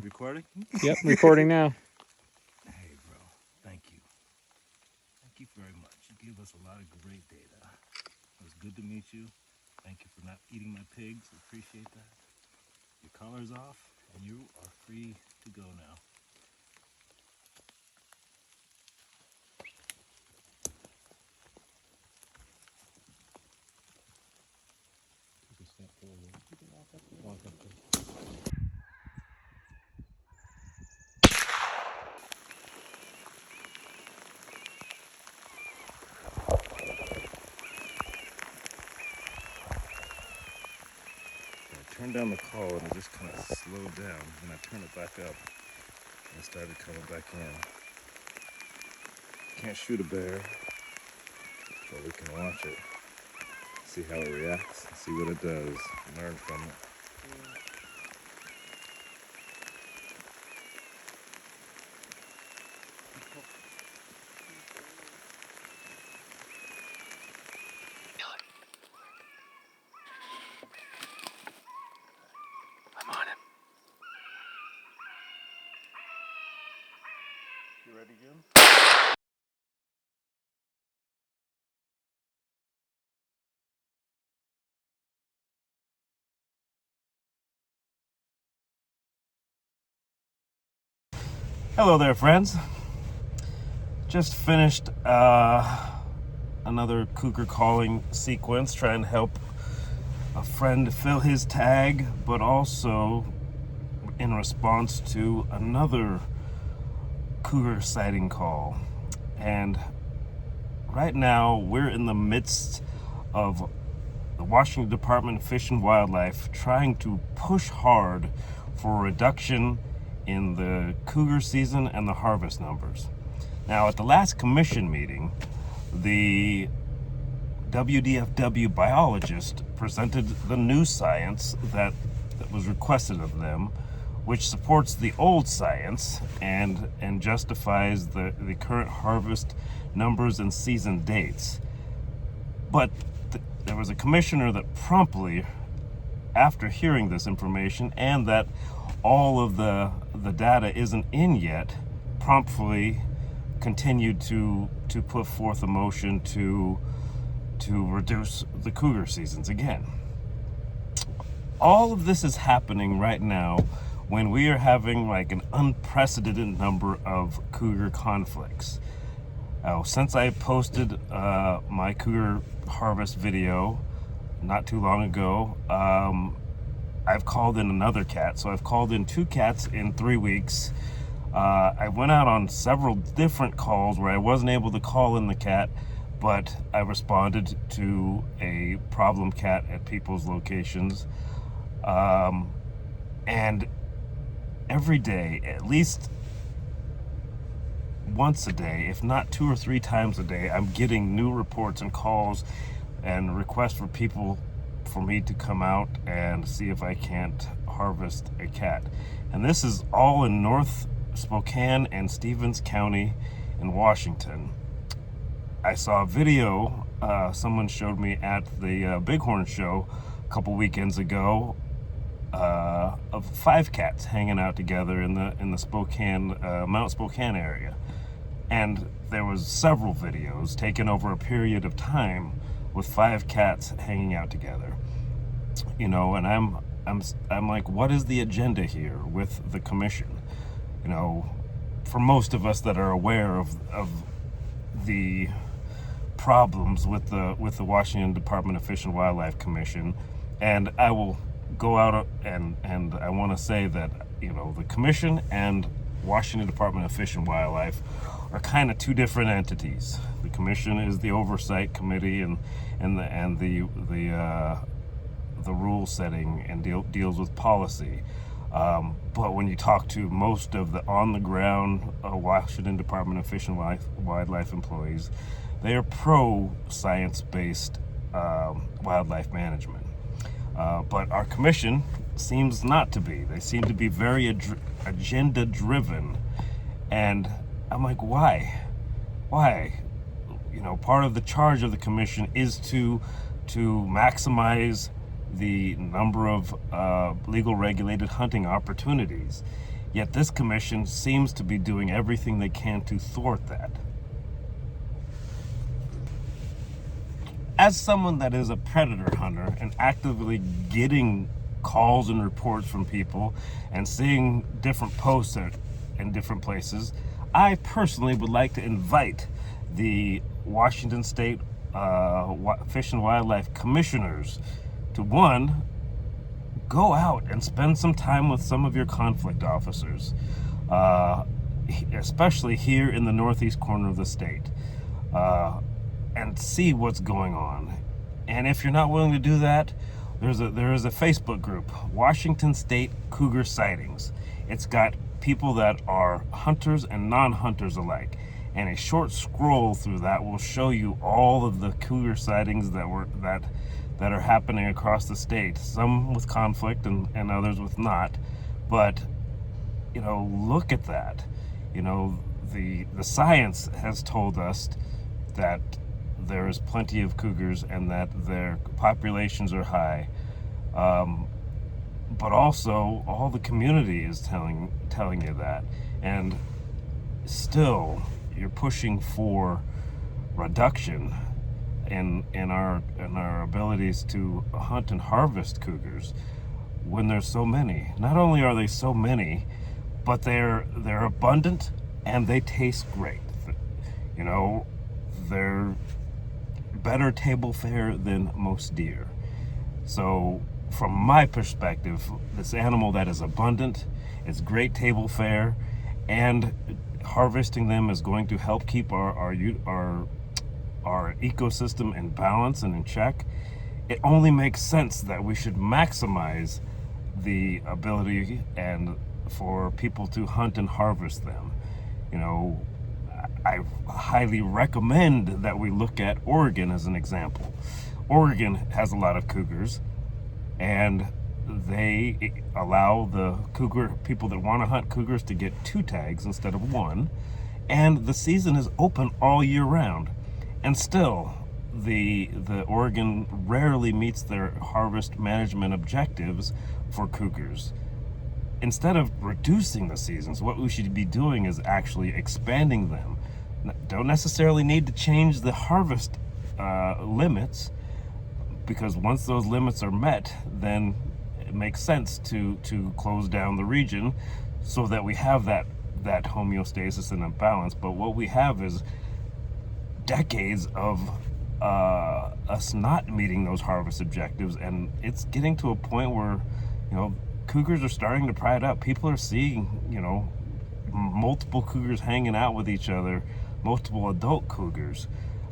recording? Yep, recording now. Hey, bro. Thank you. Thank you very much. You gave us a lot of great data. It was good to meet you. Thank you for not eating my pigs. Appreciate that. Your collar's off, and you are free to go now. Take a step forward. You can walk up there. Walk up there. I turned down the call and it just kind of slowed down. And I turned it back up and it started coming back in. Can't shoot a bear, but we can watch it, see how it reacts, see what it does, learn from it. I'm on him. You ready, Jim? Hello there, friends. Just finished another Cougar calling sequence, trying to help a friend fill his tag, but also in response to another Cougar sighting call. And right now we're in the midst of the Washington Department of Fish and Wildlife trying to push hard for a reduction in the cougar season and the harvest numbers. Now, at the last commission meeting, the WDFW biologists presented the new science that was requested of them, which supports the old science and justifies the current harvest numbers and season dates. But there was a commissioner that promptly, after hearing this information and that all of the data isn't in yet, promptly continued to put forth a motion to reduce the cougar seasons again. All of this is happening right now when we are having like an unprecedented number of cougar conflicts. Since I posted my cougar harvest video not too long ago, I've called in another cat. So I've called in 2 cats in 3 weeks. I went out on several different calls where I wasn't able to call in the cat, but I responded to a problem cat at people's locations. And every day, at least once a day, if not 2 or 3 times a day, I'm getting new reports and calls and requests for people for me to come out and see if I can't harvest a cat. And this is all in North Spokane and Stevens County in Washington. I saw a video someone showed me at the Bighorn show a couple weekends ago of 5 cats hanging out together in the Spokane, Mount Spokane area. And there was several videos taken over a period of time with 5 cats hanging out together. You know, and I'm like, what is the agenda here with the commission? You know, for most of us that are aware of the problems with the Washington Department of Fish and Wildlife Commission, and I will go out and I want to say that, you know, the commission and Washington Department of Fish and Wildlife are kind of 2 different entities. The commission is the oversight committee and the rule setting and deals with policy. But when you talk to most of the on-the-ground Washington Department of Fish and Wildlife employees, they are pro-science-based wildlife management. But our commission seems not to be. They seem to be very agenda-driven. And I'm like, why? Why? You know, part of the charge of the commission is to maximize the number of legal regulated hunting opportunities. Yet this commission seems to be doing everything they can to thwart that. As someone that is a predator hunter and actively getting calls and reports from people and seeing different posts in different places, I personally would like to invite the Washington State Fish and Wildlife Commissioners to, one, go out and spend some time with some of your conflict officers, especially here in the northeast corner of the state, and see what's going on. And if you're not willing to do that, there is a Facebook group, Washington State Cougar Sightings. It's got people that are hunters and non-hunters alike, and a short scroll through that will show you all of the cougar sightings that are happening across the state, some with conflict and others with not. But look at that. The science has told us that there is plenty of cougars and that their populations are high, but also all the community is telling you that, and still you're pushing for reduction in our abilities to hunt and harvest cougars when there's so many. Not only are they so many, but they're abundant and they taste great. They're better table fare than most deer. So from my perspective, this animal that is abundant, it's great table fare, and harvesting them is going to help keep our ecosystem in balance and in check. It only makes sense that we should maximize the ability and for people to hunt and harvest them. I highly recommend that we look at Oregon as an example. Oregon has a lot of cougars, and they allow the cougar people that want to hunt cougars to get 2 tags instead of 1, and the season is open all year round. And still, the Oregon rarely meets their harvest management objectives for cougars. Instead of reducing the seasons, what we should be doing is actually expanding them. Don't necessarily need to change the harvest limits, because once those limits are met, then it makes sense to close down the region so that we have that homeostasis and a balance. But what we have is decades of us not meeting those harvest objectives, and it's getting to a point where cougars are starting to pride up. People are seeing multiple cougars hanging out with each other, multiple adult cougars.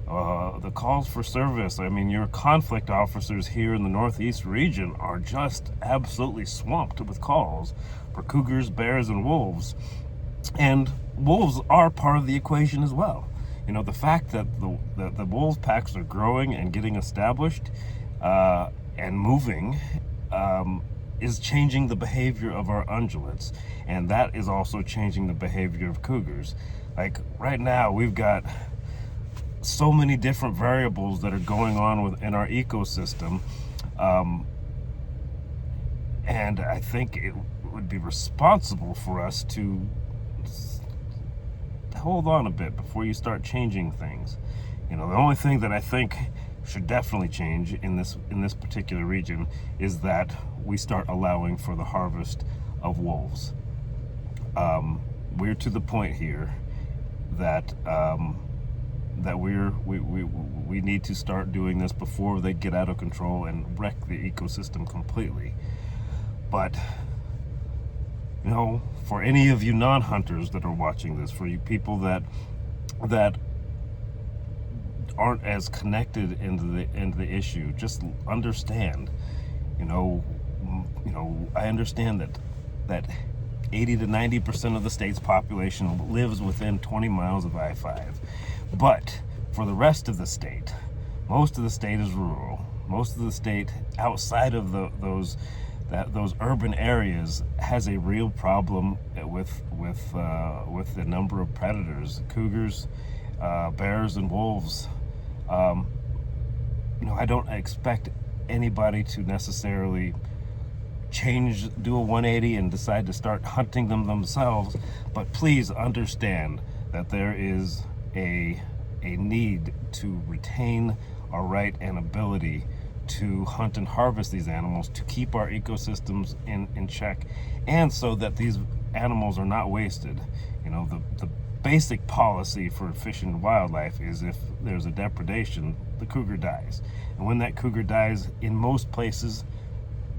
The calls for service, your conflict officers here in the Northeast region are just absolutely swamped with calls for cougars, bears, and wolves. And wolves are part of the equation as well. The fact that the wolf packs are growing and getting established and moving is changing the behavior of our ungulates, and that is also changing the behavior of cougars. Like right now, we've got so many different variables that are going on within our ecosystem, and I think it would be responsible for us to hold on a bit before you start changing things. The only thing that I think should definitely change in this particular region is that we start allowing for the harvest of wolves. We're to the point here that we need to start doing this before they get out of control and wreck the ecosystem completely. But for any of you non-hunters that are watching this, for you people that aren't as connected into the issue, just understand. I understand that 80 to 90% of the state's population lives within 20 miles of I-5. But for the rest of the state, most of the state is rural. Most of the state outside of those urban areas has a real problem with the number of predators, cougars, bears, and wolves. I don't expect anybody to necessarily do a 180 and decide to start hunting them themselves. But please understand that there is a need to retain our right and ability to hunt and harvest these animals, to keep our ecosystems in check, and so that these animals are not wasted. You know, the basic policy for fish and wildlife is if there's a depredation, the cougar dies. And when that cougar dies, in most places,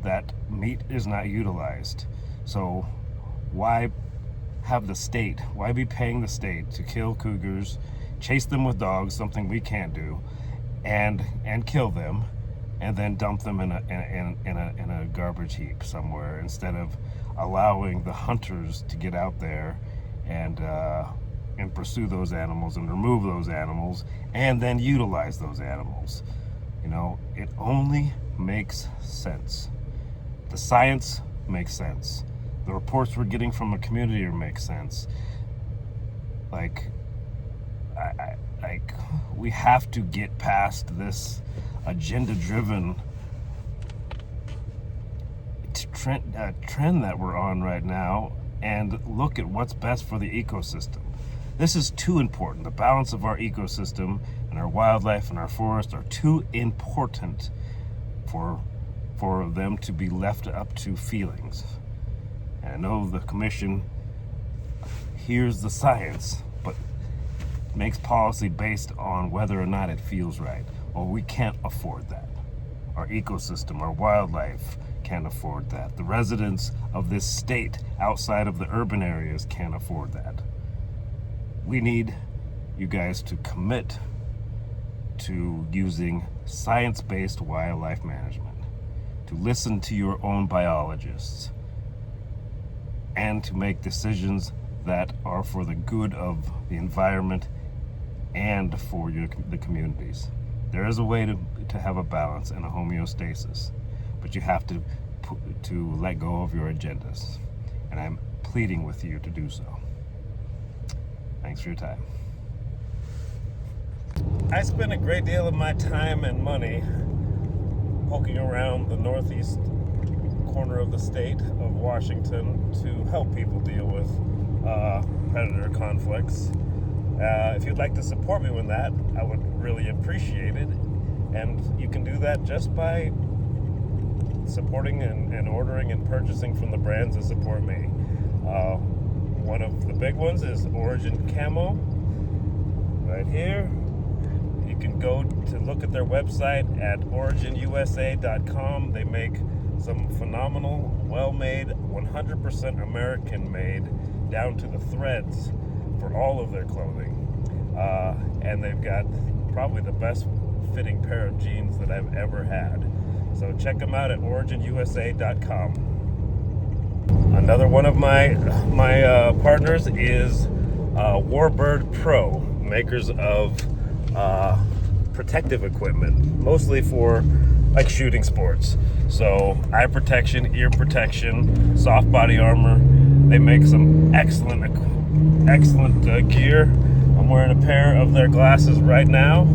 that meat is not utilized. So why have the state, why be paying the state to kill cougars, chase them with dogs, something we can't do, and kill them, and then dump them in a garbage heap somewhere, instead of allowing the hunters to get out there and pursue those animals and remove those animals and then utilize those animals. You know, it only makes sense. The science makes sense. The reports we're getting from the community make sense. We have to get past this agenda-driven trend that we're on right now and look at what's best for the ecosystem. This is too important. The balance of our ecosystem and our wildlife and our forest are too important for them to be left up to feelings. And I know the commission hears the science, but makes policy based on whether or not it feels right. Well, we can't afford that. Our ecosystem, our wildlife can't afford that. The residents of this state outside of the urban areas can't afford that. We need you guys to commit to using science-based wildlife management, to listen to your own biologists, and to make decisions that are for the good of the environment and for the communities. There is a way to have a balance and a homeostasis, but you have to let go of your agendas. And I'm pleading with you to do so. Thanks for your time. I spend a great deal of my time and money poking around the northeast corner of the state of Washington to help people deal with predator conflicts. If you'd like to support me with that, I would really appreciate it. And you can do that just by supporting and ordering and purchasing from the brands that support me. One of the big ones is Origin Camo, right here. You can go to look at their website at originusa.com. They make some phenomenal, well-made, 100% American-made, down to the threads for all of their clothing. And they've got probably the best fitting pair of jeans that I've ever had. So check them out at originusa.com. Another one of my partners is Warbird Pro, makers of protective equipment, mostly for like shooting sports. So eye protection, ear protection, soft body armor. They make some excellent gear. I'm wearing a pair of their glasses right now.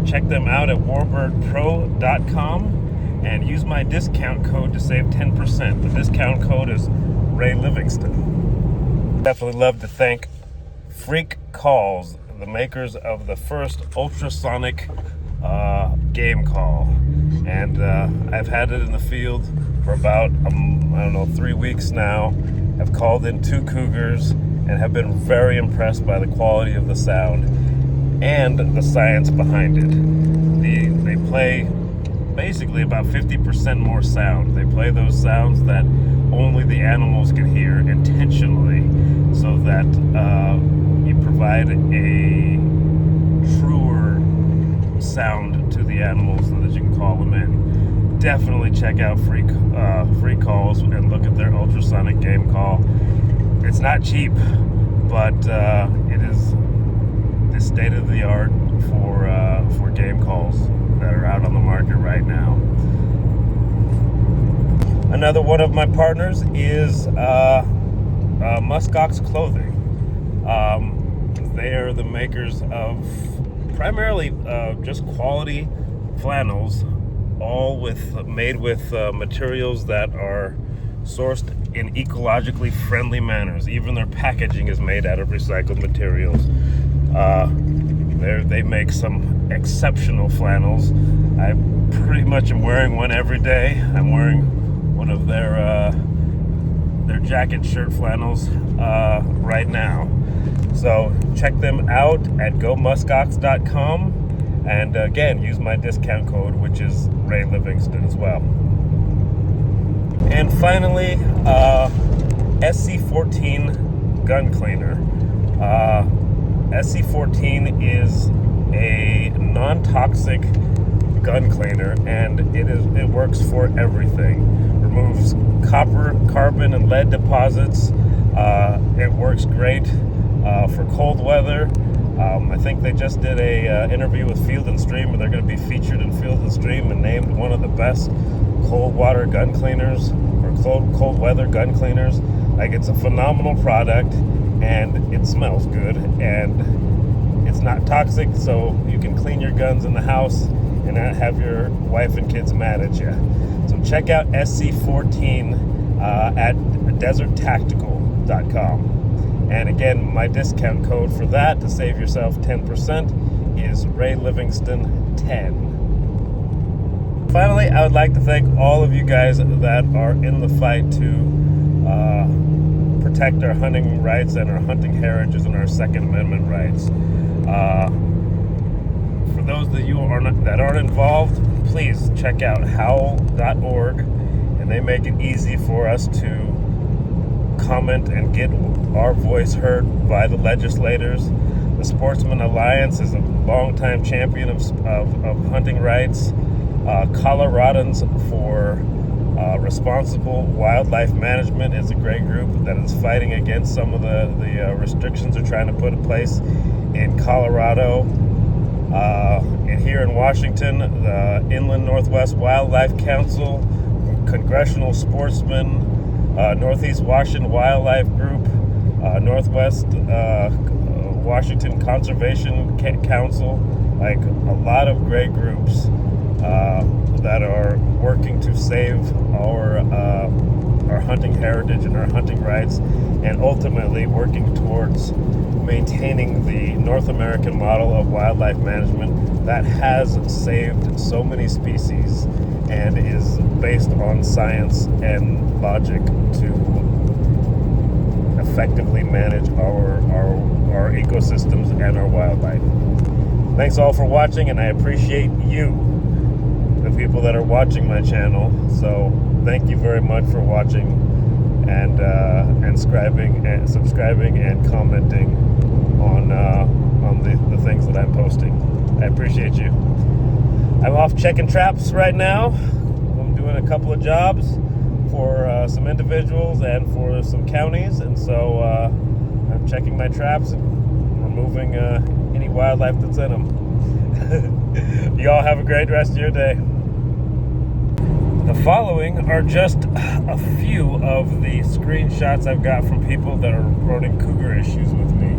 Check them out at warbirdpro.com and use my discount code to save 10%. The discount code is Ray Livingston. Definitely love to thank Freq Calls, the makers of the first ultrasonic game call. And I've had it in the field for about, 3 weeks now. I've called in 2 cougars and have been very impressed by the quality of the sound and the science behind it. They play basically about 50% more sound. They play those sounds that only the animals can hear intentionally, so that you provide a truer sound to the animals so that you can call them in. Definitely check out Freq Calls and look at their ultrasonic game call. It's not cheap, but it is the state of the art for game calls that are out on the market right now. Another one of my partners is MuskOx clothing. They are the makers of primarily just quality flannels all made with materials that are sourced in ecologically friendly manners. Even their packaging is made out of recycled materials. They make some exceptional flannels. I pretty much am wearing one every day. I'm wearing one of their jacket shirt flannels right now. So check them out at gomuskox.com, and again, use my discount code, which is Ray Livingston as well. And finally, SC14 gun cleaner. SC14 is a non-toxic gun cleaner, and it works for everything. Removes copper, carbon, and lead deposits. It works great for cold weather. I think they just did a interview with Field & Stream, and they're going to be featured in Field & Stream and named one of the best cold water gun cleaners, or cold weather gun cleaners. Like, it's a phenomenal product, and it smells good, and it's not toxic, so you can clean your guns in the house and not have your wife and kids mad at you. So check out SC14 at deserttactical.com. And again, my discount code for that to save yourself 10% is Ray Livingston 10. Finally, I would like to thank all of you guys that are in the fight to protect our hunting rights and our hunting heritage and our Second Amendment rights. For those of you that aren't involved, please check out howl.org, and they make it easy for us to comment and get our voice heard by the legislators. The Sportsman Alliance is a longtime champion of hunting rights. Coloradans for Responsible Wildlife Management is a great group that is fighting against some of the restrictions they're trying to put in place in Colorado. And here in Washington, the Inland Northwest Wildlife Council, Congressional Sportsmen, Northeast Washington Wildlife Group, Northwest Washington Conservation Council, like a lot of great groups that are working to save our hunting heritage and our hunting rights, and ultimately working towards maintaining the North American model of wildlife management that has saved so many species and is based on science and logic to effectively manage our ecosystems and our wildlife. Thanks all for watching, and I appreciate you, the people that are watching my channel. So thank you very much for watching and subscribing and commenting on the things that I'm posting. I appreciate you. I'm off checking traps right now. I'm doing a couple of jobs for some individuals and for some counties, and so I'm checking my traps and removing any wildlife that's in them. You all have a great rest of your day. The following are just a few of the screenshots I've got from people that are reporting cougar issues with me.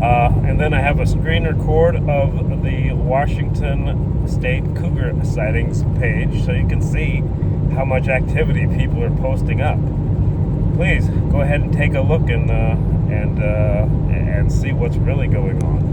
And then I have a screen record of the Washington State Cougar sightings page, so you can see how much activity people are posting up. Please go ahead and take a look and see what's really going on.